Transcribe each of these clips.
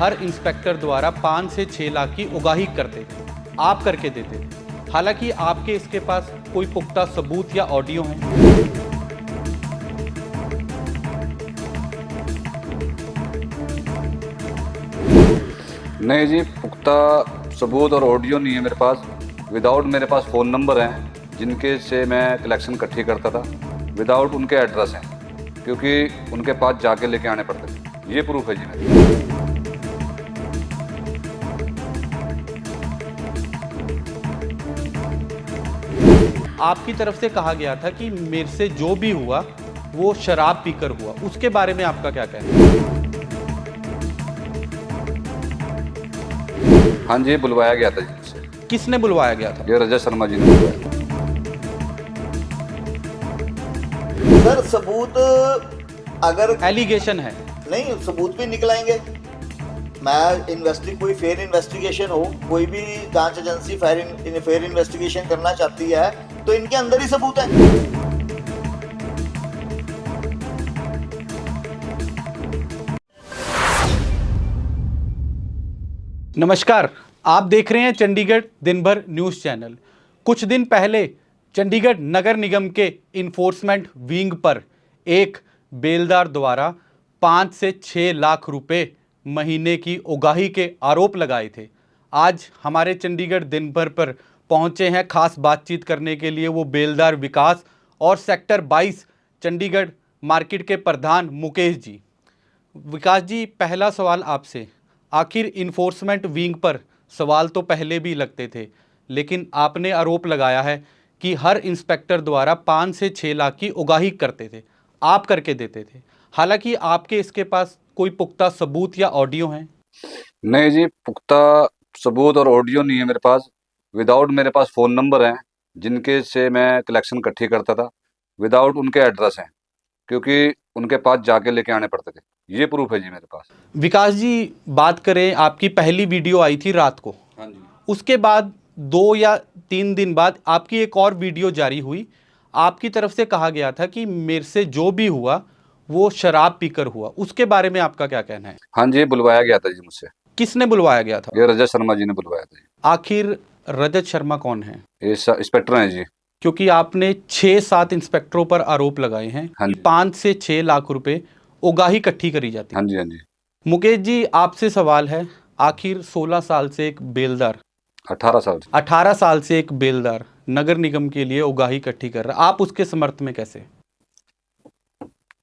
हर inspector द्वारा 5 से 6 लाख की उगाही करते थे, आप करके देते थे। हालांकि आपके इसके पास कोई पुख्ता सबूत या ऑडियो है? नहीं जी, पुख्ता सबूत और ऑडियो नहीं है मेरे पास। विदाउट मेरे पास फ़ोन नंबर हैं जिनके से मैं कलेक्शन इकट्ठी करता था। विदाउट उनके एड्रेस हैं, क्योंकि उनके पास जाके लेके आने पड़ते थे। ये प्रूफ है जी मेरे। आपकी तरफ से कहा गया था कि मेरे से जो भी हुआ वो शराब पीकर हुआ, उसके बारे में आपका क्या कहना है? हाँ जी, बुलवाया गया था जी मुझसे। किसने बुलवाया गया था? ये रजत शर्मा जी ने बुलवाया। सर सबूत अगर एलिगेशन है। नहीं, सबूत भी निकलाएंगे। कोई फेयर इन्वेस्टिगेशन हो, कोई भी जांच एजेंसी फेयर इन्वेस्टिगेशन करना चाहती है तो इनके अंदर ही सबूत है। नमस्कार, आप देख रहे हैं चंडीगढ़ दिन भर न्यूज़ चैनल। कुछ दिन पहले चंडीगढ़ नगर निगम के इन्फोर्समेंट विंग पर एक बेलदार द्वारा 5 से 6 लाख रुपए महीने की उगाही के आरोप लगाए थे। आज हमारे चंडीगढ़ दिन भर पर पहुंचे हैं खास बातचीत करने के लिए वो बेलदार विकास और सेक्टर 22 चंडीगढ़ मार्केट के प्रधान मुकेश जी। विकास जी, पहला सवाल आपसे, आखिर इन्फोर्समेंट विंग पर सवाल तो पहले भी लगते थे, लेकिन आपने आरोप लगाया है कि हर इंस्पेक्टर द्वारा 5 से 6 लाख की उगाही करते थे, आप करके देते थे। हालांकि आपके इसके पास कोई पुख्ता सबूत या ऑडियो हैं? नहीं जी, पुख्ता सबूत और ऑडियो नहीं है मेरे पास। विदाउट मेरे पास फ़ोन नंबर हैं जिनके से मैं कलेक्शन इकट्ठी करता था। विदाउट उनके एड्रेस हैं, क्योंकि उनके पास जाके लेके आने पड़ते थे। ये प्रूफ है जी मेरे पास। विकास जी, बात करें, आपकी पहली वीडियो आई थी रात को। हाँ जी। उसके बाद 2 या 3 दिन बाद आपकी एक और वीडियो जारी हुई। आपकी तरफ से कहा गया था कि मेरे से जो भी हुआ वो शराब पीकर हुआ, उसके बारे में आपका क्या कहना है? हाँ जी, बुलवाया गया था जी मुझसे। किसने बुलवाया गया था? ये रजत शर्मा जी ने बुलवाया था जी। आखिर रजत शर्मा कौन है? ये इंस्पेक्टर हैं जी। क्योंकि आपने 6-7 इंस्पेक्टरों पर आरोप लगाए हैं हाँ कि जी। 5 से 6 लाख रुपए उगाही इकट्ठी करी जाती है। हाँ जी, हाँ जी। मुकेश जी, आपसे सवाल है, आखिर 16 साल से एक बेलदार 18 साल से। 18 साल से एक बेलदार नगर निगम के लिए उगाही इकट्ठी कर रहा है, आप उसके समर्थ में कैसे?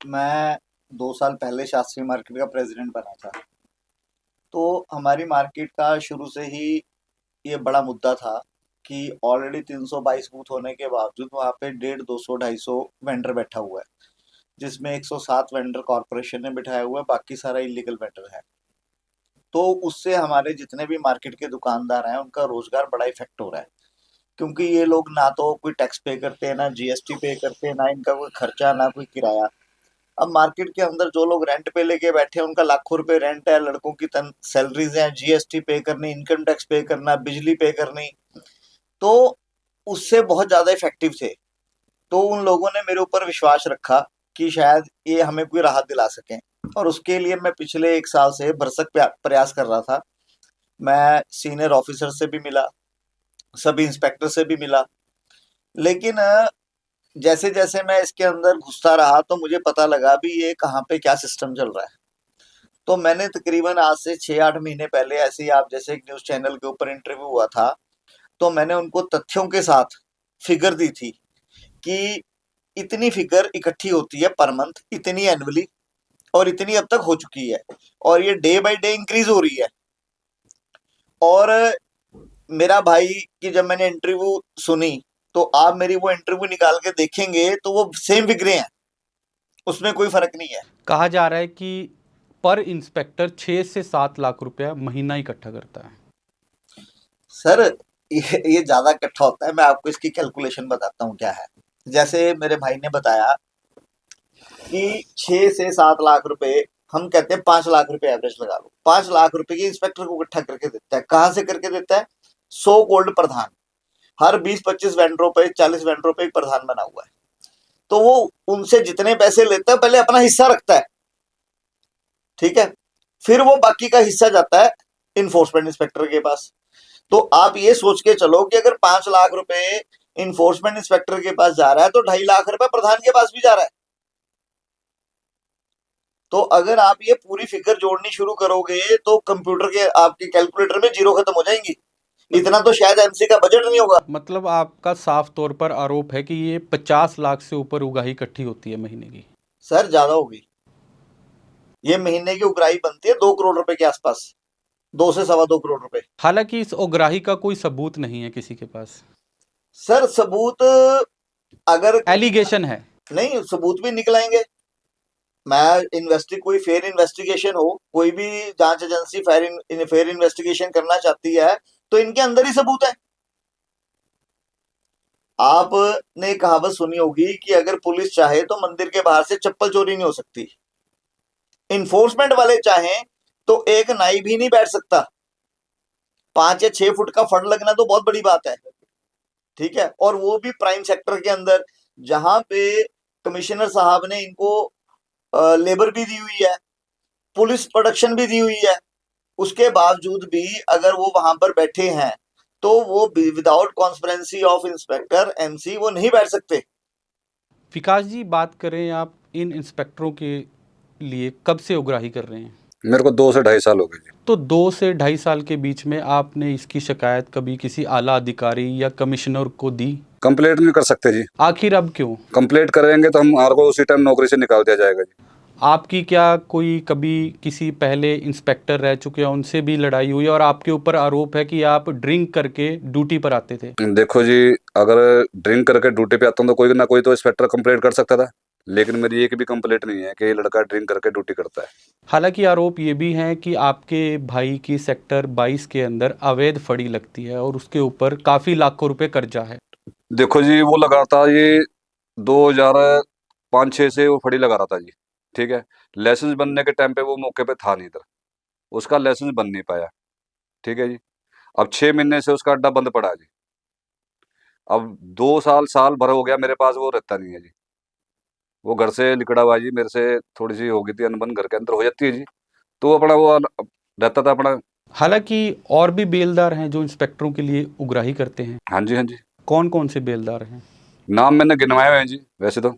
मैं 2 साल पहले शास्त्री मार्केट का प्रेसिडेंट बना था, तो हमारी मार्केट का शुरू से ही ये बड़ा मुद्दा था कि ऑलरेडी 322 बूथ होने के बावजूद वहाँ पे 150, 200, 250 वेंडर बैठा हुआ है, जिसमें 107 वेंडर कॉरपोरेशन ने बिठाया हुआ है, बाकी सारा इलीगल वेंडर है। तो उससे हमारे जितने भी मार्केट के दुकानदार हैं उनका रोजगार बड़ा इफेक्ट हो रहा है, क्योंकि ये लोग ना तो कोई टैक्स पे करते हैं, ना जीएसटी पे करते हैं, ना इनका कोई खर्चा, ना कोई किराया। अब मार्केट के अंदर जो लोग रेंट पे लेके बैठे हैं उनका लाखों रुपए रेंट है, लड़कों की सैलरीज हैं, जीएसटी पे करनी, इनकम टैक्स पे करना, बिजली पे करनी, तो उससे बहुत ज्यादा इफेक्टिव थे। तो उन लोगों ने मेरे ऊपर विश्वास रखा कि शायद ये हमें कोई राहत दिला सकें, और उसके लिए मैं पिछले 1 साल से भरसक प्रयास कर रहा था। मैं सीनियर ऑफिसर से भी मिला, सभी इंस्पेक्टर से भी मिला, लेकिन जैसे जैसे मैं इसके अंदर घुसता रहा तो मुझे पता लगा भी ये कहाँ पे क्या सिस्टम चल रहा है। तो मैंने तकरीबन आज से 6-8 महीने पहले, ऐसे ही आप जैसे एक न्यूज़ चैनल के ऊपर इंटरव्यू हुआ था, तो मैंने उनको तथ्यों के साथ फिगर दी थी कि इतनी फिगर इकट्ठी होती है पर मंथ, इतनी एनुअली, और इतनी अब तक हो चुकी है, और ये डे बाय डे इंक्रीज हो रही है। और मेरा भाई की जब मैंने इंटरव्यू सुनी, तो आप मेरी वो इंटरव्यू निकाल के देखेंगे तो वो सेम फिगरें हैं, उसमें कोई फर्क नहीं है। कहा जा रहा है कि पर इंस्पेक्टर 6 से 7 लाख रुपया महीना इकट्ठा करता है। सर ये ज्यादा इकट्ठा होता है, मैं आपको इसकी कैलकुलेशन बताता हूँ क्या है। जैसे मेरे भाई ने बताया कि 6 से 7 लाख रुपए, हम कहते हैं 5 लाख रुपए एवरेज लगा लो, 5 लाख रुपए की इंस्पेक्टर को इकट्ठा करके देता है। कहाँ से करके देता है? सो कॉल्ड प्रधान, हर 20-25 वेंडरों पे, 40 वेंडरों पे एक प्रधान बना हुआ है। तो वो उनसे जितने पैसे लेता है पहले अपना हिस्सा रखता है, ठीक है, फिर वो बाकी का हिस्सा जाता है इन्फोर्समेंट इंस्पेक्टर के पास। तो आप ये सोच के चलो कि अगर 5 लाख रुपए इन्फोर्समेंट इंस्पेक्टर के पास जा रहा है तो 2.5 लाख रुपए प्रधान के पास भी जा रहा है। तो अगर आप ये पूरी फिगर जोड़नी शुरू करोगे तो कंप्यूटर के आपके कैलकुलेटर में जीरो खत्म हो जाएंगी। इतना तो शायद एमसी का बजट नहीं होगा। मतलब आपका साफ तौर पर आरोप है कि ये 50 लाख से ऊपर उगाही इकट्ठी होती है महीने की। सर ज्यादा होगी, ये महीने की उगराही बनती है 2 करोड़ रुपए के आसपास, 2 से 2.25 करोड़ रुपए। हालांकि इस उग्राही का कोई सबूत नहीं है किसी के पास, सर सबूत अगर एलिगेशन है। नहीं, सबूत भी निकलाएंगे। मैं कोई फेयर इन्वेस्टिगेशन हो, कोई भी जांच एजेंसी फेयर इन्वेस्टिगेशन करना चाहती है तो इनके अंदर ही सबूत है। आपने कहावत सुनी होगी कि अगर पुलिस चाहे तो मंदिर के बाहर से चप्पल चोरी नहीं हो सकती। इन्फोर्समेंट वाले चाहें तो एक नाई भी नहीं बैठ सकता। 5 या 6 फुट का फड़ लगना तो बहुत बड़ी बात है, ठीक है, और वो भी प्राइम सेक्टर के अंदर, जहां पे कमिश्नर साहब ने इनको लेबर भी दी हुई है, पुलिस प्रोडक्शन भी दी हुई है, उसके बावजूद भी अगर वो वहां पर बैठे हैं तो वो without conspiracy of inspector MC वो नहीं बैठ सकते। विकास जी, बात करें आप इन इंस्पेक्टरों के लिए कब से उग्राही कर रहे हैं? मेरे को 2 से 2.5 साल हो गए जी। तो 2 से 2.5 साल के बीच में आपने इसकी शिकायत कभी किसी आला अधिकारी या कमिश्नर को दी? कंप्लेंट नहीं कर सकते जी। आखिर अब क्यों? कंप्लेंट करेंगे तो हमारे को उसी टाइम नौकरी से निकाल दिया जाएगा जी। आपकी क्या कोई कभी किसी पहले इंस्पेक्टर रह चुके हैं उनसे भी लड़ाई हुई और आपके ऊपर आरोप है कि आप ड्रिंक करके ड्यूटी पर आते थे? देखो जी, अगर ड्रिंक करके ड्यूटी पे आता हूँ तो कोई ना कोई तो इंस्पेक्टर कंप्लेंट कर सकता था, लेकिन मेरी एक भी कंप्लेंट नहीं है कि ये लड़का ड्रिंक करके ड्यूटी करता है। हालांकि आरोप ये भी है कि आपके भाई की सेक्टर 22 के अंदर अवैध फड़ी लगती है और उसके ऊपर काफ़ी लाखों रुपए कर्जा है। देखो जी, वो लगा था ये 2005-6 से वो फड़ी लगा रहा था जी, ठीक है। लाइसेंस बनने के टाइम पे वो मौके पे था नहीं इधर, उसका लाइसेंस बन नहीं पाया, ठीक है जी। अब 6 महीने से उसका अड्डा बंद पड़ा है जी। अब 2 साल भर हो गया मेरे पास वो रहता नहीं है जी। वो घर से लिकड़ा हुआ है जी, मेरे से थोड़ी सी हो गई थी अनबन, घर के अंदर हो जाती है जी, तो वो अपना वो रहता था अपना। हालांकि और भी बेलदार हैं जो इंस्पेक्टरों के लिए उग्राही करते हैं। हाँ जी, हाँ जी। कौन कौन से बेलदार हैं? नाम मैंने गिनवाए हुए हैं जी वैसे तो।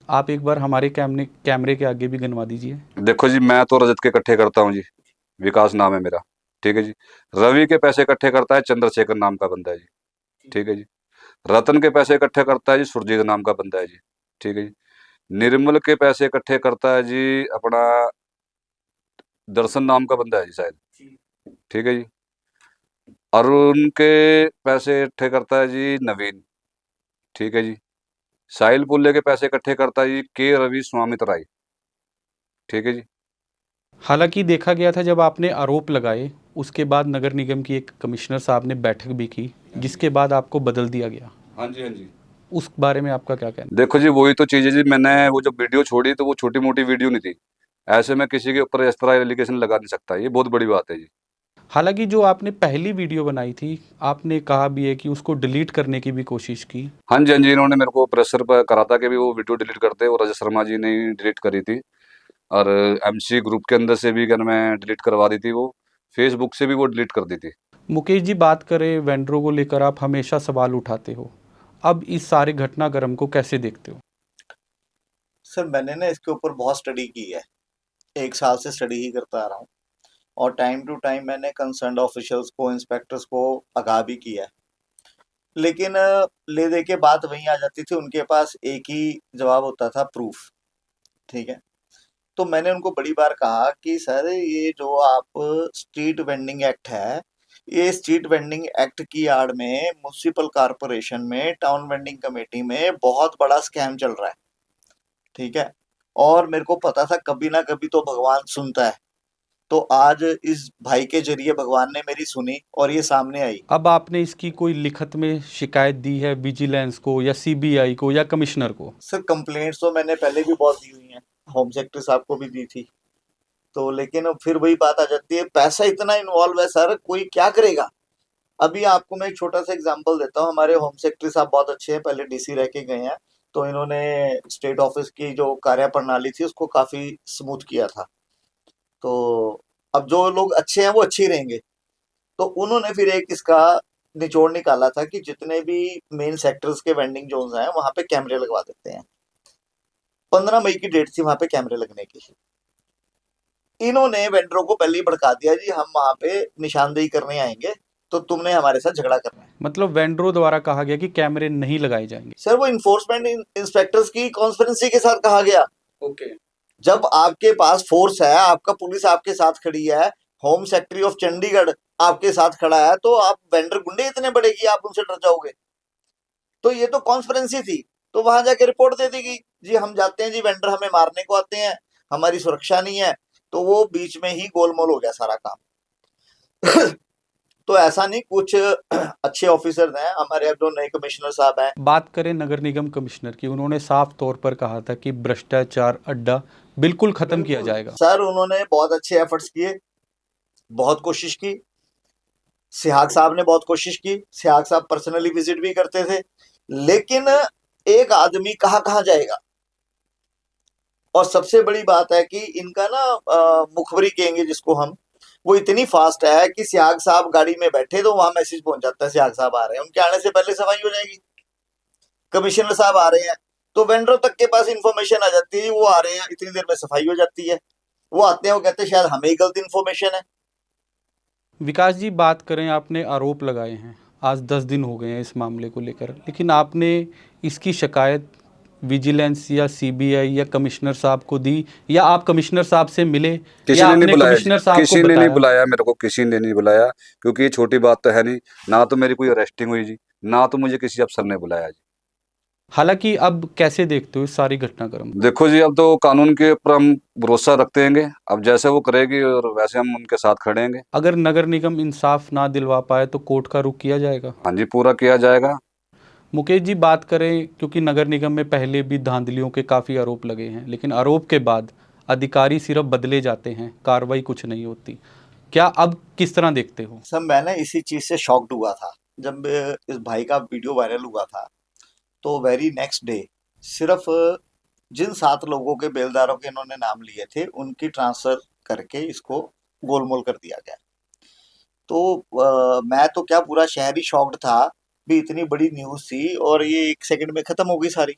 आप एक बार हमारे कैमरे के आगे भी गिनवा दीजिए। देखो जी, मैं तो रजत के इकट्ठे करता हूँ जी, विकास नाम है मेरा, ठीक है जी। रवि के पैसे इकट्ठे करता है चंद्रशेखर नाम का बंदा है जी, ठीक है जी। रतन के पैसे इकट्ठे करता है जी सुरजीत नाम का बंदा है जी, ठीक है जी। निर्मल के पैसे इकट्ठे करता है जी अपना दर्शन नाम का बंदा है जी शायद, ठीक है जी। अरुण के पैसे इकट्ठे करता है जी नवीन, ठीक है जी। साहिल पुल्ले के पैसे इकट्ठे करता है जी के रवि स्वामित राय, ठीक है जी। हालांकि देखा गया था जब आपने आरोप लगाए उसके बाद नगर निगम की एक कमिश्नर साहब ने बैठक भी की जिसके बाद आपको बदल दिया गया। हाँ जी, हाँ जी। उस बारे में आपका क्या कहना? देखो जी, वही तो चीज़ है जी, मैंने वो जो वीडियो छोड़ी तो वो छोटी मोटी वीडियो नहीं थी। ऐसे में किसी के ऊपर इस तरह एलिगेशन लगा नहीं सकता, ये बहुत बड़ी बात है जी। हालांकि जो आपने पहली वीडियो बनाई थी आपने कहा भी है कि उसको डिलीट करने की भी कोशिश की। हाँ जी, हाँ जी, इन्होंने मेरे को प्रेशर पर करा था कि भी वो वीडियो डिलीट कर दे, और अजय शर्मा जी ने ही डिलीट करी थी, और एमसी ग्रुप के अंदर से भी क्या मैं डिलीट करवा दी थी, वो फेसबुक से भी वो डिलीट कर दी थी। मुकेश जी, बात करें वेंडरों को लेकर आप हमेशा सवाल उठाते हो, अब इस सारे घटनाक्रम को कैसे देखते हो? सर मैंने ना इसके ऊपर बहुत स्टडी की है, 1 साल से स्टडी ही करता आ रहा हूँ, और टाइम टू टाइम मैंने कंसर्न ऑफिशियल्स को, इंस्पेक्टर्स को आगाह भी किया है। लेकिन ले दे के बात वहीं आ जाती थी, उनके पास एक ही जवाब होता था, प्रूफ, ठीक है। तो मैंने उनको बड़ी बार कहा कि सर ये जो आप स्ट्रीट वेंडिंग एक्ट है, ये स्ट्रीट वेंडिंग एक्ट की आड़ में म्युनिसिपल कॉरपोरेशन में, टाउन वेंडिंग कमेटी में बहुत बड़ा स्कैम चल रहा है, ठीक है। और मेरे को पता था कभी ना कभी तो भगवान सुनता है, तो आज इस भाई के जरिए भगवान ने मेरी सुनी और ये सामने आई। अब आपने इसकी कोई लिखित में शिकायत दी है विजिलेंस को या सीबीआई को या कमिश्नर को? सर कंप्लेंट्स तो मैंने पहले भी बहुत दी हुई हैं, होम सेक्रेटरी साहब को भी दी थी, तो लेकिन अब फिर वही बात आ जाती है, पैसा इतना इन्वॉल्व है सर, कोई क्या करेगा। अभी आपको मैं एक छोटा सा एग्जांपल देता हूँ, हमारे होम सेक्रेटरी साहब बहुत अच्छे हैं, पहले डीसी रह के गए हैं, तो इन्होंने स्टेट ऑफिस की जो कार्य प्रणाली थी उसको काफी स्मूथ किया था। तो अब जो लोग अच्छे हैं वो अच्छे ही रहेंगे। तो उन्होंने फिर एक इसका निचोड़ निकाला था कि जितने भी मेन सेक्टर्स के वेंडिंग जोन्स हैं वहां पे कैमरे लगवा देते हैं। 15 मई की डेट थी वहां पे कैमरे लगने की। इन्होंने वेंडरों को पहले ही भड़का दिया जी हम वहां पे निशानदेही करने आएंगे, तो तुमने हमारे साथ झगड़ा करना है। मतलब वेंडरों द्वारा कहा गया कि कैमरे नहीं लगाए जाएंगे। सर वो इन्फोर्समेंट इंस्पेक्टर्स की कॉन्स्पिरेसी के साथ कहा गया। ओके। जब आपके पास फोर्स है, आपका पुलिस आपके साथ खड़ी है, होम सेक्रेटरी ऑफ चंडीगढ़ आपके साथ खड़ा है, तो आप वेंडर गुंडे इतने बड़े कि आप उनसे डर जाओगे? तो ये तो कॉन्स्पिरेसी थी। तो वहां जाके रिपोर्ट दे दी गई जी हम जाते हैं जी, वेंडर हमें मारने को आते हैं, हमारी सुरक्षा नहीं है। तो वो बीच में ही गोलमोल हो गया सारा काम। तो ऐसा नहीं, कुछ अच्छे ऑफिसर्स हैं हमारे, अब जो नए कमिश्नर साहब हैं। बात करें नगर निगम कमिश्नर की, उन्होंने साफ तौर पर कहा था कि भ्रष्टाचार अड्डा बिल्कुल खत्म किया जाएगा। सर उन्होंने बहुत अच्छे एफर्ट्स किए, बहुत कोशिश की। सिहाग साहब ने बहुत कोशिश की, सिहाग साहब पर्सनली विजिट भी करते थे, लेकिन एक आदमी कहाँ कहाँ जाएगा। और सबसे बड़ी बात है कि इनका ना मुखबरी कहेंगे जिसको हम, वो इतनी फास्ट है कि सिहाग साहब गाड़ी में बैठे तो वहां मैसेज पहुंच जाता है सिहाग साहब आ रहे हैं, उनके आने से पहले सफाई हो जाएगी। कमिश्नर साहब आ रहे हैं तो वेंडर तक के पास इंफॉर्मेशन आ जाती है, वो आ रहे हैं इतनी देर में सफाई हो जाती है। वो आते हैं वो कहते हैं शायद हमें ही गलत इंफॉर्मेशन है। विकास जी, बात करें, आपने आरोप लगाए हैं, आज 10 दिन हो गए हैं इस मामले को लेकर, लेकिन आपने इसकी शिकायत विजिलेंस या सीबीआई या कमिश्नर साहब को दी, या आप कमिश्नर साहब से मिले, किसी या ने नहीं आपने बुलाया जी, कमिश्नर साहब को किसी ने नहीं बताया? बुलाया मेरे को, किसी ने नहीं बुलाया, क्योंकि ये छोटी बात तो है नहीं। ना तो मेरी कोई अरेस्टिंग हुई जी, ना तो मुझे किसी अफसर ने बुलाया जी। हालांकि अब कैसे देखते हो इस सारी घटनाक्रम को? देखो जी, अब तो कानून के ऊपर हम भरोसा रखते हैं, अब जैसे वो करेगी और वैसे हम उनके साथ खड़े हैं। अगर नगर निगम इंसाफ ना दिलवा पाए तो कोर्ट का रुख किया जाएगा? हाँ जी, पूरा किया जाएगा। मुकेश जी, बात करें, क्योंकि नगर निगम में पहले भी धांधलियों के काफ़ी आरोप लगे हैं, लेकिन आरोप के बाद अधिकारी सिर्फ बदले जाते हैं, कार्रवाई कुछ नहीं होती, क्या अब किस तरह देखते हो? सर मैंने इसी चीज से शॉक्ड हुआ था जब इस भाई का वीडियो वायरल हुआ था। तो वेरी नेक्स्ट डे सिर्फ जिन 7 लोगों के बेलदारों के इन्होंने नाम लिए थे उनकी ट्रांसफर करके इसको गोलमोल कर दिया गया। तो मैं तो क्या, पूरा शहर ही शॉक्ड था भी, इतनी बड़ी न्यूज थी और ये 1 सेकंड में खत्म हो गई सारी।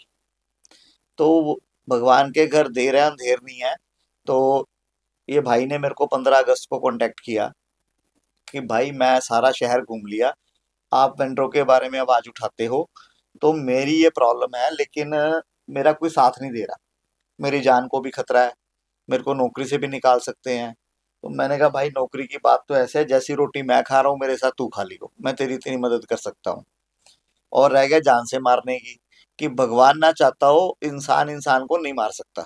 तो भगवान के घर देर है अंधेर नहीं है। तो ये भाई ने मेरे को 15 अगस्त को कांटेक्ट किया कि भाई मैं सारा शहर घूम लिया, आप वेंडरों के बारे में आवाज उठाते हो, तो मेरी ये प्रॉब्लम है, लेकिन मेरा कोई साथ नहीं दे रहा, मेरी जान को भी खतरा है, मेरे को नौकरी से भी निकाल सकते हैं। तो मैंने कहा भाई नौकरी की बात तो ऐसे है, जैसी रोटी मैं खा रहा हूँ मेरे साथ तू खा लियो, मैं तेरी इतनी मदद कर सकता हूँ। और रह गया जान से मारने की, कि भगवान ना चाहता हो इंसान इंसान को नहीं मार सकता,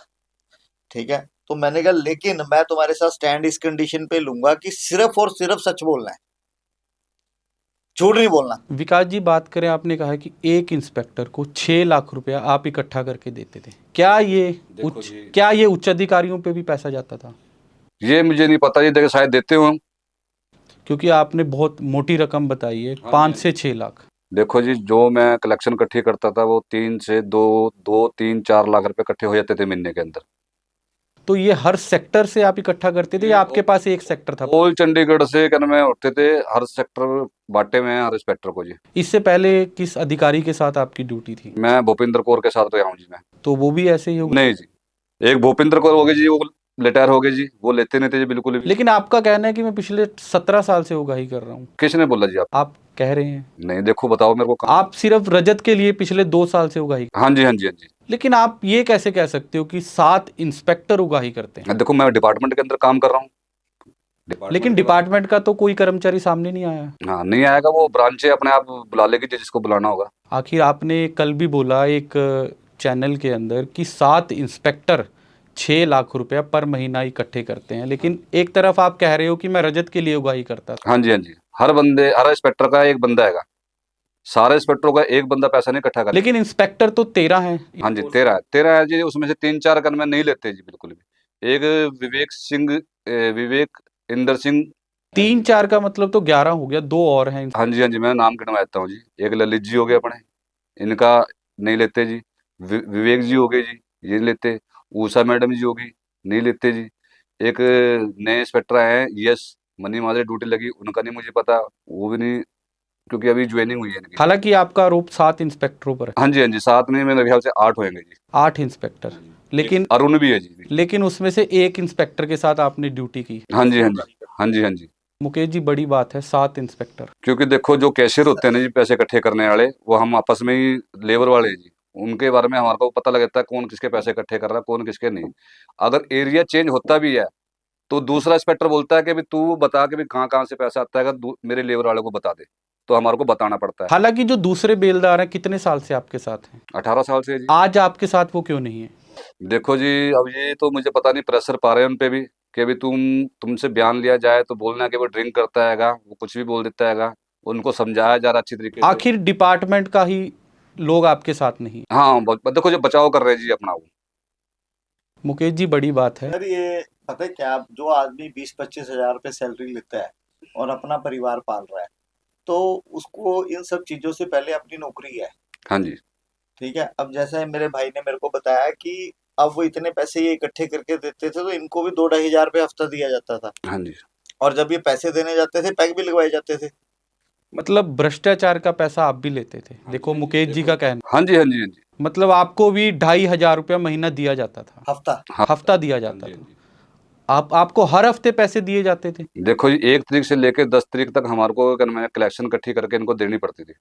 ठीक है। तो मैंने कहा लेकिन मैं तुम्हारे साथ स्टैंड इस कंडीशन पे लूंगा कि सिर्फ और सिर्फ सच बोलना है, झूठ नहीं बोलना। विकास जी, बात करें, आपने कहा कि एक इंस्पेक्टर को 6 लाख रुपया आप इकट्ठा करके देते थे, क्या ये उच्च अधिकारियों पे भी पैसा जाता था? ये मुझे नहीं पता जी, देखो शायद देते हो। क्योंकि आपने बहुत मोटी रकम बताई है, 5 से 6 लाख। देखो जी, जो मैं कलेक्शन इकट्ठी करता था वो 3 से 2, 2, 3, 4 लाख रुपए इकट्ठे हो जाते थे महीने के अंदर। तो ये हर सेक्टर से आप इकट्ठा करते थे या आपके पास एक सेक्टर था? ऑल चंडीगढ़ से क्या में उठते थे, हर सेक्टर बांटे में हर इंस्पेक्टर को जी। इससे पहले किस अधिकारी के साथ आपकी ड्यूटी थी? मैं भूपिंदर कौर के साथ रहा हूँ जी मैं। तो वो भी ऐसे ही होगा? नहीं जी, एक भूपिंदर कौर हो गए जी, वो रिटायर हो गए जी, वो लेते नहीं थे जी बिल्कुल भी। लेकिन आपका कहना है कि मैं पिछले 17 साल से उगाही कर रहा हूँ। किसने बोला जी? आप कह रहे हैं। नहीं, देखो बताओ मेरे को आप सिर्फ रजत के लिए पिछले 2 साल से उगाही। हाँ जी, हाँ जी, हाँ जी। लेकिन आप ये कैसे कह सकते हो कि 7 इंस्पेक्टर उगाही करते हैं? देखो मैं डिपार्टमेंट के अंदर काम कर रहा हूँ, लेकिन डिपार्टमेंट का तो कोई कर्मचारी सामने नहीं आया। हाँ नहीं आएगा, वो ब्रांचें अपने आप बुला लेगी जिसको बुलाना होगा। आखिर आपने कल भी बोला एक चैनल के अंदर कि 7 इंस्पेक्टर 6 लाख रुपया पर महीना इकट्ठे करते हैं, लेकिन एक तरफ आप कह रहे हो कि मैं रजत के लिए उगाही करता था। हाँ जी, हाँ जी, हर इंस्पेक्टर का एक बंदा हैगा, सारे इंस्पेक्टरों का एक बंदा पैसा नहीं इकट्ठा कर। लेकिन इंस्पेक्टर तो 13 हैं। हाँ जी, 13 है जी, उसमें से 3-4 गन में नहीं लेते जी बिल्कुल भी। एक विवेक इंदर सिंह। 3-4 का मतलब तो 11 हो गया, 2 और हैं। हाँ जी, हाँ जी, मैं नाम गिनवा देता हूँ जी। एक ललित जी हो गए अपने, इनका नहीं लेते जी। विवेक जी हो गए जी, ये नहीं लेते। ऊषा मैडम जी होगी, नहीं लेते जी। एक नए इंस्पेक्टर आए हैं, यस मनी माजरे ड्यूटी लगी, उनका नहीं मुझे पता, वो भी नहीं, क्योंकि अभी ज्वाइनिंग हुई है इनकी। हालांकि आपका आरोप 7 इंस्पेक्टरों पर है। हाँ जी, हाँ जी, साथ में मेरे ख्याल से 8 होंगे जी। 8 इंस्पेक्टर, लेकिन अरुण भी है जी। लेकिन उसमें से एक इंस्पेक्टर के साथ आपने ड्यूटी की। हाँ जी, हाँ जी, हाँ जी, हाँ जी। मुकेश जी, बड़ी बात है 7 इंस्पेक्टर। क्योंकि देखो जो कैशियर होते हैं ना जी, पैसे इकट्ठे करने वाले, वो हम आपस में ही लेबर वाले हैं जी, उनके बारे में हमारे को पता लग जाता है कौन किसके पैसे इकट्ठे कर रहा है, कौन किसके नहीं। अगर एरिया चेंज होता भी है तो दूसरा इंस्पेक्टर बोलता है कि भी तू बता के भी कहाँ कहाँ से पैसा आता है, अगर मेरे लेबर वाले को बता दे, तो हमारे को बताना पड़ता है। हालांकि जो दूसरे बेलदार हैं कितने साल से आपके साथ हैं? 18 साल से जी। आज आपके साथ वो क्यों नहीं है? देखो जी, अब ये तो मुझे पता नहीं, प्रेशर पा रहे हैं उन पे भी कि भी तुमसे बयान लिया जाए तो बोलना कि वो ड्रिंक करता हैगा, वो कुछ भी बोल देता हैगा। उनको समझाया जा रहा अच्छी तरीके से। आखिर डिपार्टमेंट का ही लोग आपके साथ नहीं है। हाँ, देखो जो बचाव कर रहे हैं जी अपना वो। मुकेश जी, बड़ी बात है। सर ये पता है क्या, जो आदमी 20-25 हजार रुपये सैलरी लेता है और अपना परिवार पाल रहा है, तो उसको इन सब चीजों से पहले अपनी नौकरी है। हाँ जी, ठीक है, अब जैसा मेरे भाई ने मेरे को बताया कि अब वो इतने पैसे ये इकट्ठे करके देते थे, तो इनको भी 2-2.5 हजार रुपये हफ्ता दिया जाता था, हाँ जी, और जब ये पैसे देने जाते थे पैक भी लगवाए जाते थे। मतलब भ्रष्टाचार का पैसा आप भी लेते थे, देखो मुकेश जी का कहना। हाँ जी, हाँ जी, हाँ जी, मतलब आपको भी 2,500 रुपया महीना दिया जाता था, हफ्ता। हाँ। हफ्ता दिया जाता था। आपको हर हफ्ते पैसे दिए जाते थे? देखो जी, 1 तारीख से लेकर 10 तारीख तक हमारे को कलेक्शन इकट्ठी करके इनको देनी पड़ती थी।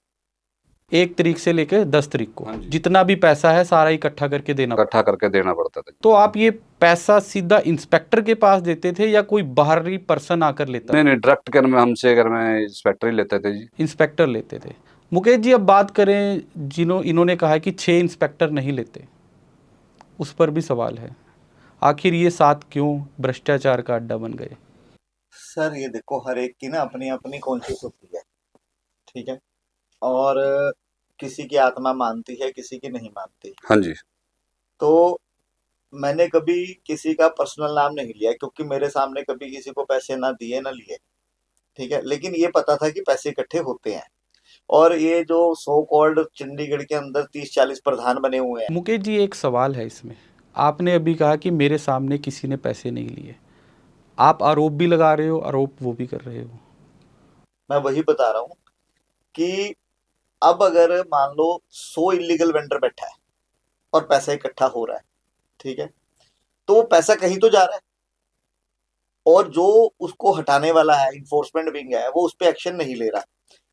1 तारीख से लेकर 10 तारीख को हाँ जी। जितना भी पैसा है सारा इकट्ठा करके देना। इकट्ठा करके देना पड़ता था। तो आप ये पैसा सीधा इंस्पेक्टर के पास देते थे या कोई बाहरी पर्सन आकर लेता? नहीं नहीं, डायरेक्ट कर में हमसे इंस्पेक्टर ही लेते थे जी। इंस्पेक्टर लेते थे। मुकेश जी, अब बात करें इन्होंने कहा है कि 6 इंस्पेक्टर नहीं लेते, उस पर भी सवाल है। आखिर ये 7 क्यों भ्रष्टाचार का अड्डा बन गए? सर ये देखो, हर एक की ना अपनी अपनी कॉन्शियस होती है, ठीक है, और किसी की आत्मा मानती है, किसी की नहीं मानती। हाँ जी, तो मैंने कभी किसी का पर्सनल नाम नहीं लिया, क्योंकि मेरे सामने कभी किसी को पैसे ना दिए ना लिए, ठीक है, लेकिन ये पता था कि पैसे इकट्ठे होते हैं। और ये जो सो कॉल्ड चंडीगढ़ के अंदर 30-40 प्रधान बने हुए हैं। मुकेश जी, एक सवाल है इसमें। आपने अभी कहा कि मेरे सामने किसी ने पैसे नहीं लिए, आप आरोप भी लगा रहे हो, आरोप वो भी कर रहे हो। मैं वही बता रहा हूँ कि अब अगर मान लो 100 इलीगल वेंडर बैठा है और पैसा इकट्ठा हो रहा है, ठीक है, तो वो पैसा कहीं तो जा रहा है, और जो उसको हटाने वाला है, इन्फोर्समेंट विंग है, वो उस पर एक्शन नहीं ले रहा।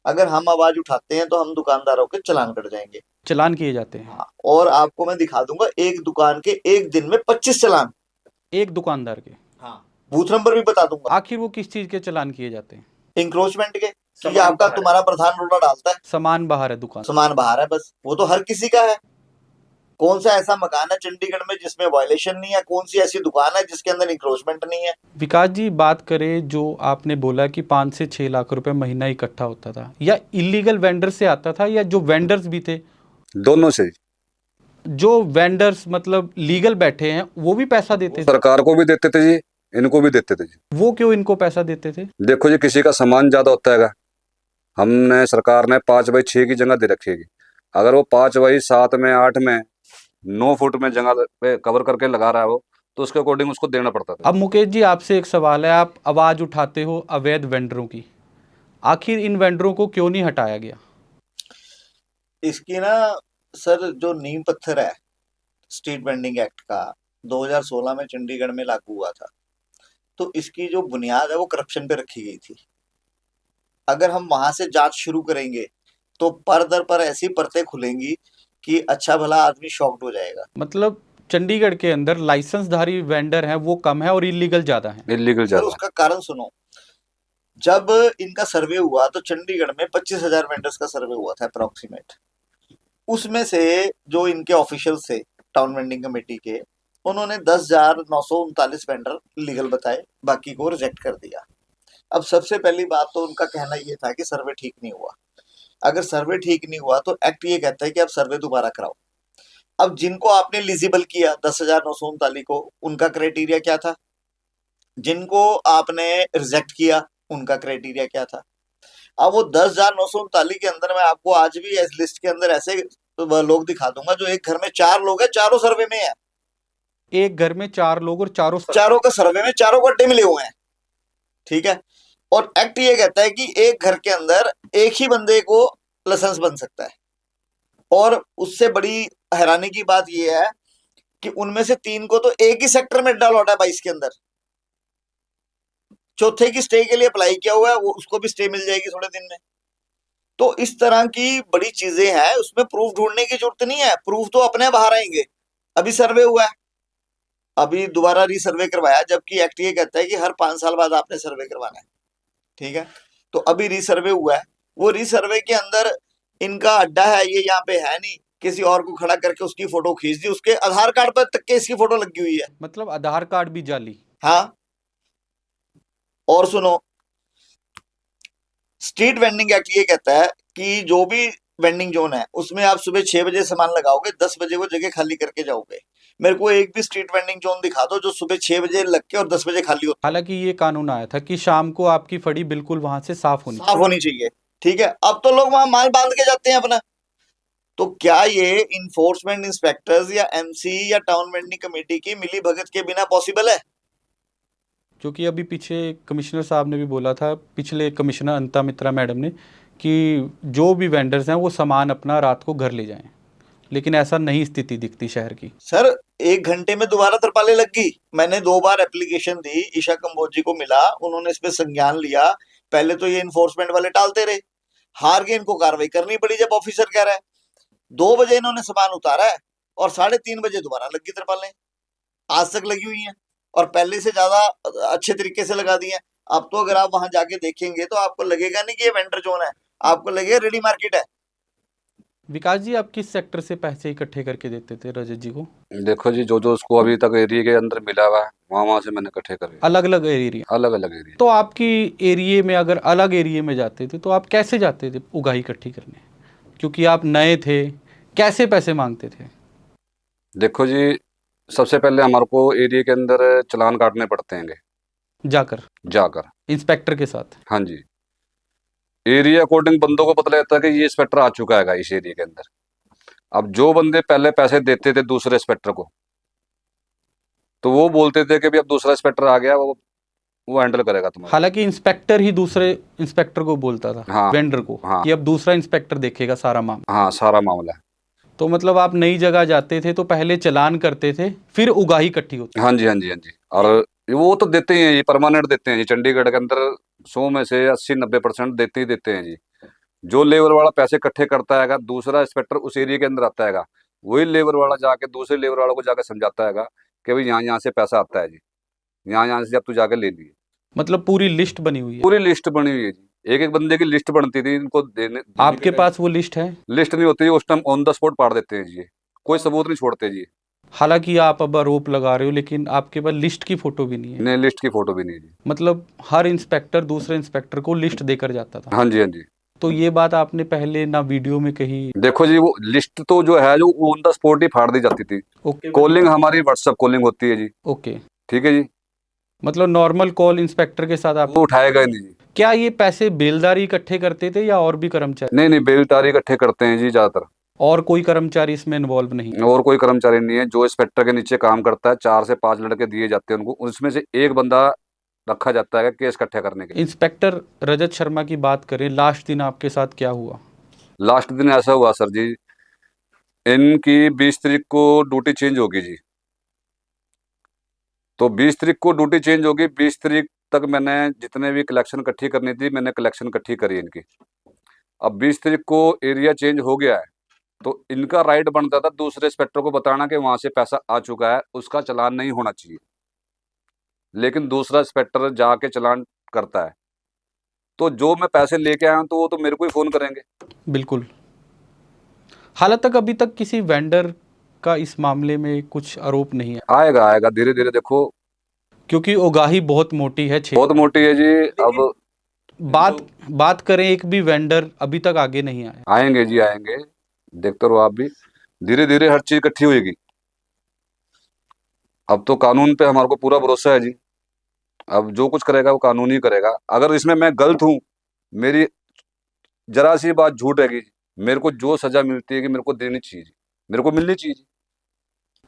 अगर हम आवाज उठाते हैं तो हम दुकानदारों के चालान कट जाएंगे। चालान किए जाते हैं? हाँ, और आपको मैं दिखा दूंगा एक दुकान के एक दिन में 25 चालान। एक दुकानदार के? हाँ, बूथ नंबर भी बता दूंगा। आखिर वो किस चीज के चालान किए जाते हैं? इंक्रोचमेंट के, कि आपका तुम्हारा प्रधान रोड़ा डालता है, सामान बाहर है दुकान, सामान बाहर है, बस। वो तो हर किसी का है। कौन सा ऐसा मकान है चंडीगढ़ में जिसमें वायलेशन नहीं है? कौन सी ऐसी दुकान है जिसके अंदर इंक्रोचमेंट नहीं है? विकास जी, बात करें जो आपने बोला कि 5 से 6 लाख रुपए महीना इकट्ठा होता था, या इलीगल वेंडर से आता था या जो वेंडर्स भी थे? दोनों से। जो वेंडर्स मतलब लीगल बैठे हैं वो भी पैसा देते थे? सरकार को भी देते थे जी, इनको भी देते थे जी। वो क्यों इनको पैसा देते थे? देखो जी, किसी का सामान ज्यादा होता हैगा, हमने सरकार ने 5/6 की जगह दे रखी है। अगर वो 5/7 में 8 में 9 फुट में जगह पे कवर करके लगा रहा है वो, तो उसके अकॉर्डिंग उसको देना पड़ता था। अब मुकेश जी, आपसे एक सवाल है, आप आवाज उठाते हो अवैध वेंडरों की, आखिर इन वेंडरों को क्यों नहीं हटाया गया? इसकी ना सर, जो नींव पत्थर है स्ट्रीट वेंडिंग एक्ट का, 2016 में चंडीगढ़ में लागू हुआ था, तो इसकी जो बुनियाद है वो करप्शन पे रखी गई थी। अगर हम वहां से जांच शुरू करेंगे तो पर दर पर ऐसी परतें खुलेंगी कि अच्छा भला आदमी शॉक्ड हो जाएगा। मतलब चंडीगढ़ के अंदर लाइसेंसधारी वेंडर हैं वो कम है और इलीगल ज्यादा है? इलीगल सर ज्यादा। उसका कारण सुनो। जब इनका सर्वे हुआ तो चंडीगढ़ में 25,000 वेंडर्स का सर्वे हुआ था अप्रोक्सीमेट। उसमें से जो इनके ऑफिशियल्स थे टाउन वेंडिंग कमेटी के, उन्होंने 10,939 वेंडर लीगल बताए, बाकी को रिजेक्ट कर दिया। अब सबसे पहली बात तो उनका कहना ये था कि सर्वे ठीक नहीं हुआ। अगर सर्वे ठीक नहीं हुआ तो एक्ट ये कहता है कि आप सर्वे दोबारा कराओ। अब जिनको आपने एलिजिबल किया 10,939 को, उनका क्राइटेरिया क्या था? जिनको आपने रिजेक्ट किया उनका क्राइटेरिया क्या था? अब वो 10,939 के अंदर मैं आपको आज भी इस लिस्ट के अंदर ऐसे लोग दिखा दूंगा जो एक घर में 4 लोग हैं, चारों सर्वे में है। एक घर में 4 लोग और चारों का सर्वे में चारों को अड्डे मिले हुए हैं, ठीक है। और एक्ट ये कहता है कि एक घर के अंदर एक ही बंदे को लाइसेंस बन सकता है। और उससे बड़ी हैरानी की बात यह है कि उनमें से 3 को तो एक ही सेक्टर में अड्डा लौटा है 22 के अंदर। चौथे की स्टे के लिए अप्लाई किया हुआ है, वो उसको भी स्टे मिल जाएगी थोड़े दिन में। तो इस तरह की बड़ी चीजें हैं, उसमें प्रूफ ढूंढने की जरूरत नहीं है, प्रूफ तो अपने बाहर आएंगे। अभी सर्वे हुआ है, अभी दोबारा रीसर्वे करवाया, जबकि एक्ट ये कहता है कि हर 5 साल बाद आपने सर्वे करवाना है, ठीक है। तो अभी रीसर्वे हुआ है, वो रीसर्वे के अंदर इनका अड्डा है, ये यहाँ पे है नहीं, किसी और को खड़ा करके उसकी फोटो खींच दी, उसके आधार कार्ड पर तक के इसकी फोटो लगी हुई है। मतलब आधार कार्ड भी जाली। हाँ, और सुनो, स्ट्रीट वेंडिंग एक्ट ये कहता है कि जो भी वेंडिंग जोन है उसमें आप सुबह 6 बजे सामान लगाओगे, 10 बजे वो जगह खाली करके जाओगे। मेरे को एक भी स्ट्रीट वेंडिंग जोन दिखा दो जो सुबह 6 बजे लग के और 10 बजे खाली होता हालांकि ये कानून आया था कि शाम को आपकी फड़ी बिल्कुल वहां से साफ होनी साफ होनी चाहिए, ठीक है। अब तो लोग वहां माल बांध के जाते हैं अपना। तो क्या ये इन्फोर्समेंट इंस्पेक्टर्स या एमसी या टाउन वेंडिंग कमेटी की मिली भगत के बिना पॉसिबल है? क्योंकि अभी पीछे कमिश्नर साहब ने भी बोला था, पिछले कमिश्नर अनिता मित्रा मैडम ने, कि जो भी वेंडर्स हैं वो सामान अपना रात को घर ले जाएं, लेकिन ऐसा नहीं स्थिति दिखती शहर की। सर 1 घंटे में दोबारा तरपाले लग गई। मैंने 2 बार एप्लीकेशन दी, ईशा कंबोज जी को मिला, उन्होंने इस पे संज्ञान लिया। पहले तो ये इन्फोर्समेंट वाले टालते रहे, हार के इनको कार्रवाई करनी पड़ी जब ऑफिसर कह रहा है। 2 बजे इन्होंने सामान उतारा है और 3:30 बजे दोबारा लगी तरपालें, आज तक लगी हुई हैं और पहले से ज्यादा अच्छे तरीके से लगा दी हैं। अब तो अगर आप वहां जाके देखेंगे तो आपको लगेगा नहीं कि ये वेंडर जोन है, आपको लगेगा रेडी मार्केट है। विकास जी, आप किस सेक्टर से पैसे इकट्ठे करके देते थे रजत जी को? देखो जी, जो जो उसको अभी तक एरिया के अंदर मिला हुआ है वहाँ वहाँ से मैंने इकट्ठे करे, अलग अलग एरिया? अलग अलग एरिया। तो आपकी एरिया में अगर अलग एरिया में जाते थे तो आप कैसे जाते थे उगाही इकट्ठी करने? क्योंकि आप नए थे, कैसे पैसे मांगते थे? देखो जी, सबसे पहले हमारे को एरिया के अंदर चालान काटने पड़ते हैं जाकर जाकर, इंस्पेक्टर के साथ? हाँ जी। एरिया अकॉर्डिंग बंदों को पता लगता है कि ये इंस्पेक्टर आ चुका है इस एरिया के अंदर। अब जो बंदे पहले पैसे देते थे दूसरे इंस्पेक्टर को, तो वो बोलते थे कि भी अब दूसरा इंस्पेक्टर आ गया, वो हैंडल करेगा तुम्हारा। हालांकि इंस्पेक्टर ही दूसरे इंस्पेक्टर को बोलता था, हाँ, वेंडर को, हाँ, कि अब दूसरा इंस्पेक्टर देखेगा सारा मामला। हाँ, सारा मामला है। तो मतलब आप नई जगह जाते थे तो पहले चालान करते थे, फिर उगाही इकट्ठी होती? हाँ जी, हाँ जी, हाँ जी। और वो तो देते ही हैं, ये परमानेंट देते हैं जी। चंडीगढ़ के अंदर 100 में से 80-90% देते ही देते हैं जी। जो लेबर वाला पैसे इकट्ठे करता है, दूसरा इंस्पेक्टर उस एरिया के अंदर आता है, वही लेबर वाला जाके दूसरे लेबर वालों को जाकर समझाता है कि भाई यहाँ यहाँ से पैसा आता है जी, यहाँ यहाँ से अब तू जाके ले लिए। मतलब पूरी लिस्ट बनी हुई है? पूरी लिस्ट बनी हुई है जी, एक एक बंदे की लिस्ट बनती थी इनको देने। आपके पास वो लिस्ट है? लिस्ट नहीं होती, उस टाइम ऑन द स्पॉट पाड़ देते हैं जी, कोई सबूत नहीं छोड़ते जी। हालांकि आप अब आरोप लगा रहे हो, लेकिन आपके पास लिस्ट की फोटो भी नहीं है? नहीं, लिस्ट की फोटो भी नहीं जी। मतलब हर इंस्पेक्टर दूसरे इंस्पेक्टर को लिस्ट देकर जाता था? हाँ जी, हाँ जी। तो ये बात आपने पहले ना वीडियो में कही? देखो जी, वो लिस्ट तो जो है जो ऑन द स्पॉट ही फाड़ दी जाती थी। ओके, कॉलिंग हमारी व्हाट्सएप कॉलिंग होती है जी। ओके, ठीक है जी। मतलब नॉर्मल कॉल इंस्पेक्टर के साथ आप वो उठाएगा ही नहीं जी। क्या ये पैसे बेलदारी इकट्ठे करते थे या और भी कर्मचारी? नहीं नहीं, बेलदारी इकट्ठे करते हैं जी ज्यादातर, और कोई कर्मचारी इसमें इन्वॉल्व नहीं? और कोई कर्मचारी नहीं है। जो इंस्पेक्टर के नीचे काम करता है, 4 से 5 लड़के दिए जाते हैं उनको, उसमें से एक बंदा रखा जाता है केस इकट्ठे करने के लिए। इंस्पेक्टर रजत शर्मा की बात करें, लास्ट दिन आपके साथ क्या हुआ? लास्ट दिन ऐसा हुआ सर जी, इनकी 20 तारीख को ड्यूटी चेंज होगी जी। तो 20 तारीख को ड्यूटी चेंज होगी, 20 तारीख तक मैंने जितने भी कलेक्शन इकट्ठी करनी थी मैंने कलेक्शन इकट्ठी करी इनकी। अब 20 तारीख को एरिया चेंज हो गया है, तो इनका राइट बनता था दूसरे इंस्पेक्टर को बताना कि वहां से पैसा आ चुका है, उसका चालान नहीं होना चाहिए। लेकिन दूसरा इंस्पेक्टर जाके चालान करता है, तो जो मैं पैसे लेके आया हूं तो वो तो मेरे को ही फोन करेंगे। बिल्कुल। हालांकि तक अभी तक किसी वेंडर का इस मामले में कुछ आरोप नहीं है? आएगा आएगा, धीरे धीरे देखो, क्योंकि उगाही बहुत मोटी है, बहुत मोटी है जी। अब बात करें, एक भी वेंडर अभी तक आगे नहीं आया? आएंगे जी, आएंगे, देखते रहो आप भी, धीरे धीरे हर चीज इकट्ठी होगी। अब तो कानून पे हमारे को पूरा भरोसा है जी। अब जो कुछ करेगा वो कानून ही करेगा। अगर इसमें मैं गलत हूँ, मेरी जरा सी बात झूठ है, मेरे को जो सजा मिलती है कि मेरे को देनी चाहिए, मेरे को मिलनी चाहिए।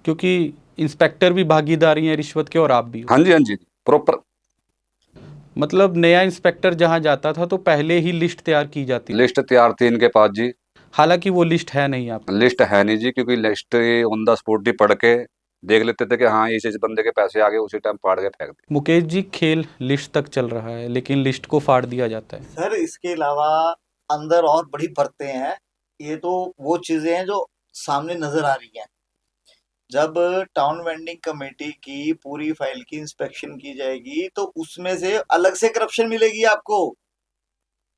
क्योंकि इंस्पेक्टर भी भागीदारी हैं रिश्वत के और आप भी हो। हाँ जी, हाँ जी, प्रॉपर मतलब नया इंस्पेक्टर जहां जाता था तो पहले ही लिस्ट तैयार की जाती थी, लिस्ट तैयार थी इनके पास जी। हालांकि वो लिस्ट है नहीं आप। लिस्ट है नहीं जी, क्योंकि लिस्ट ऑन द स्पॉट ही पढ़ के देख लेते थे कि हाँ इस बंदे के पैसे आ गए, उसी टाइम फाड़ के फेंक दिए। मुकेश जी, खेल लिस्ट तक चल रहा है लेकिन लिस्ट को फाड़ दिया जाता है। सर इसके अलावा अंदर और बड़ी परतें हैं। ये तो वो चीजें हैं जो सामने नजर आ रही हैं। जब टाउन वेंडिंग कमेटी की पूरी फाइल की इंस्पेक्शन की जाएगी तो उसमें से अलग से करप्शन मिलेगी आपको।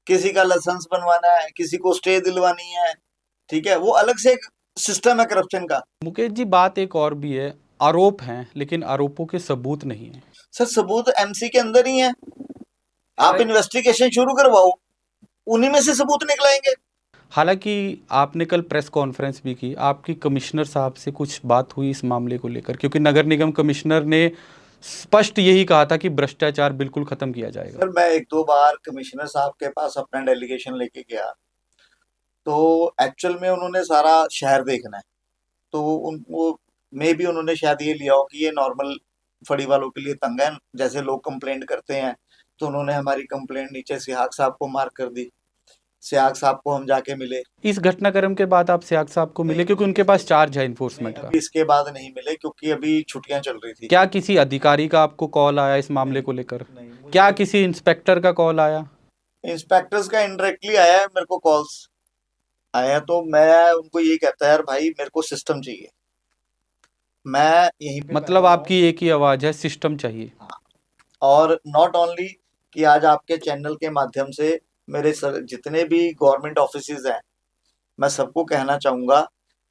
किसी का लाइसेंस बनवाना है, किसी को स्टे दिलवानी है, ठीक है, वो अलग से एक सिस्टम है करप्शन का। मुकेश जी, बात एक और भी है, आरोप हैं लेकिन आरोपों के सबूत नहीं है। सर सबूत एमसी के अंदर ही है। आप इन्वेस्टिगेशन शुरू करवाओ, उन्हीं में से सबूत निकलाएंगे। हालांकि आपने कल प्रेस कॉन्फ्रेंस भी की, आपकी कमिश्नर साहब से कुछ बात हुई इस मामले को लेकर? क्योंकि नगर निगम कमिश्नर ने स्पष्ट यही कहा था कि भ्रष्टाचार बिल्कुल खत्म किया जाएगा। सर मैं एक दो बार कमिश्नर साहब के पास अपना डेलीगेशन लेके गया, तो एक्चुअल में उन्होंने सारा शहर देखना है। तो वो मे भी उन्होंने शायद ये लिया हो कि ये नॉर्मल फड़ी वालों के लिए तंग है, जैसे लोग कंप्लेंट करते हैं। तो उन्होंने हमारी कंप्लेंट नीचे सिहाग साहब को मार्क कर दी। सिहाग साहब को हम जाके मिले। इस घटनाक्रम के बाद आप सियाग साहब को मिले, क्योंकि उनके पास चार्ज है इन्फोर्समेंट नहीं, का? अभी इसके बाद नहीं मिले क्योंकि अभी छुट्टियां चल रही थी। क्या किसी अधिकारी का आपको कॉल आया इस मामले को लेकर? नहीं, मुझे क्या किसी इंस्पेक्टर का कॉल आया? इंस्पेक्टर्स का इनडायरेक्टली आया है, मेरे को कॉल्स आया। तो मैं उनको यही कहता है, यार भाई मेरे को सिस्टम चाहिए। मैं यहीं पे मतलब बैठा हूँ। आपकी एक ही आवाज है, सिस्टम चाहिए। और नॉट ओनली कि आज आपके चैनल के माध्यम से मेरे जितने भी गवर्नमेंट ऑफिसेज हैं, मैं सबको कहना चाहूंगा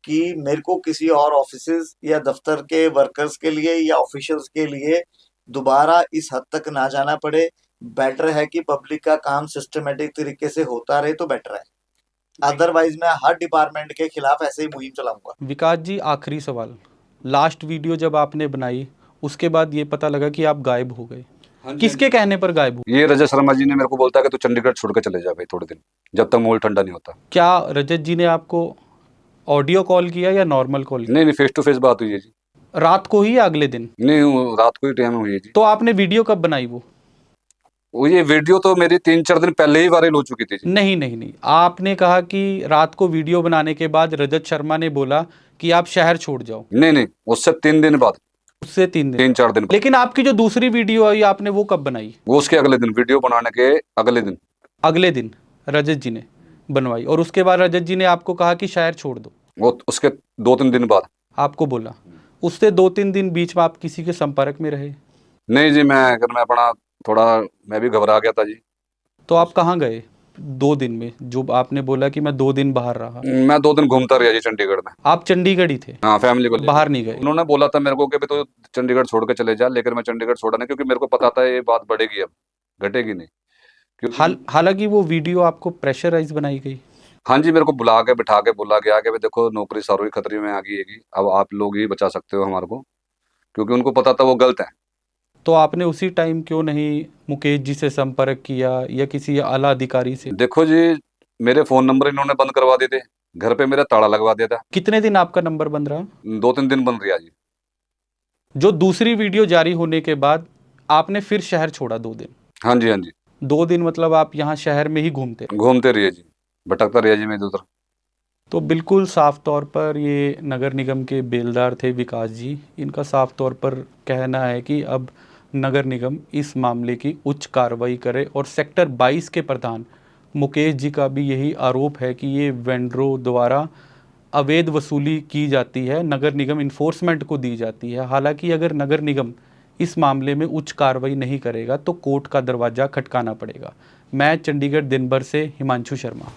कि मेरे को किसी और ऑफिसेज या दफ्तर के वर्कर्स के लिए या ऑफिशियल्स के लिए दोबारा इस हद तक ना जाना पड़े। बेटर है कि पब्लिक का काम सिस्टमेटिक तरीके से होता रहे तो बेटर है। अदरवाइज मैं हर डिपार्टमेंट के खिलाफ ऐसे ही मुहिम चलाऊंगा। विकास जी, आखिरी सवाल, लास्ट वीडियो जब आपने बनाई उसके बाद ये पता लगा कि आप गायब हो गए, किसके कहने पर गायब हुए? ये रजत शर्मा जी ने मेरे को बोलता है कि तू चंडीगढ़ छोड़ के चले जा भाई थोड़े दिन, जब तक माहौल ठंडा नहीं होता। क्या रजत जी ने आपको ऑडियो कॉल किया या नॉर्मल कॉल किया? नहीं नहीं, फेस टू फेस बात हुई है जी। रात को ही या अगले दिन? नहीं, वो रात को ही टाइम हुई है जी। तो आपने वीडियो कब बनाई वो ये वीडियो तो मेरी 3-4 दिन पहले ही वायरल हो चुकी थी जी। नहीं नहीं नहीं, आपने कहा कि रात को वीडियो बनाने के बाद रजत शर्मा ने बोला कि आप शहर छोड़ जाओ। नहीं नहीं, उससे 3 दिन बाद, उससे 3 दिन? 3-4 दिन बाद। लेकिन आपकी जो दूसरी वीडियो आई आपने वो कब बनाई? वो उसके अगले दिन, वीडियो बनाने के अगले दिन। अगले दिन रजत जी ने बनवाई और उसके बाद रजत जी ने आपको कहा कि शहर छोड़ दो? वो उसके 2-3 दिन बाद आपको बोला। उससे 2-3 दिन बीच में आप किसी के संपर्क में रहे? नहीं जी, मैं अपना थोड़ा, मैं भी घबरा गया था जी। तो आप कहाँ गए 2 दिन में, जो आपने बोला कि मैं 2 दिन बाहर रहा? मैं 2 दिन घूमता रहा जी चंडीगढ़ में। आप चंडीगढ़ ही थे? हाँ, फैमिली को लेकर। बाहर नहीं गए? उन्होंने बोला था मेरे को कि तो चंडीगढ़ छोड़ के चले जा, लेकिन मैं चंडीगढ़ छोड़ा नहीं, क्योंकि मेरे को पता था ये बात बढ़ेगी, अब घटेगी नहीं। क्योंकि हालांकि वो वीडियो आपको प्रेशराइज बनाई गई? हाँ जी, मेरे को बुला के बिठा के बोला गया कि भाई देखो नौकरी सारी खतरे में आ गई है, अब आप लोग ही बचा सकते हो हमारे को, क्योंकि उनको पता था वो गलत है। तो आपने उसी टाइम क्यों नहीं मुकेश जी से संपर्क किया या किसी आला अधिकारी से? देखो जी, मेरे फोन नंबर इन्होंने बंद करवा दिए थे, घर पे मेरा ताला लगवा दिया था। कितने दिन आपका नंबर बंद रहा? 2-3 दिन बंद रहा जी। जो दूसरी वीडियो जारी होने के बाद आपने फिर शहर छोड़ा 2 दिन? हाँ जी, हाँ जी। 2 दिन मतलब आप यहाँ शहर में ही घूमते? घूमते रहिए जी, भटकता रहिए जी मैं इधर उधर। तो बिल्कुल साफ तौर पर ये नगर निगम के बेलदार थे विकास जी, इनका साफ तौर पर कहना है कि अब नगर निगम इस मामले की उच्च कार्रवाई करे। और सेक्टर 22 के प्रधान मुकेश जी का भी यही आरोप है कि ये वेंडरों द्वारा अवैध वसूली की जाती है, नगर निगम इन्फोर्समेंट को दी जाती है। हालांकि अगर नगर निगम इस मामले में उच्च कार्रवाई नहीं करेगा तो कोर्ट का दरवाज़ा खटकाना पड़ेगा। मैं चंडीगढ़ दिन भर से हिमांशु शर्मा।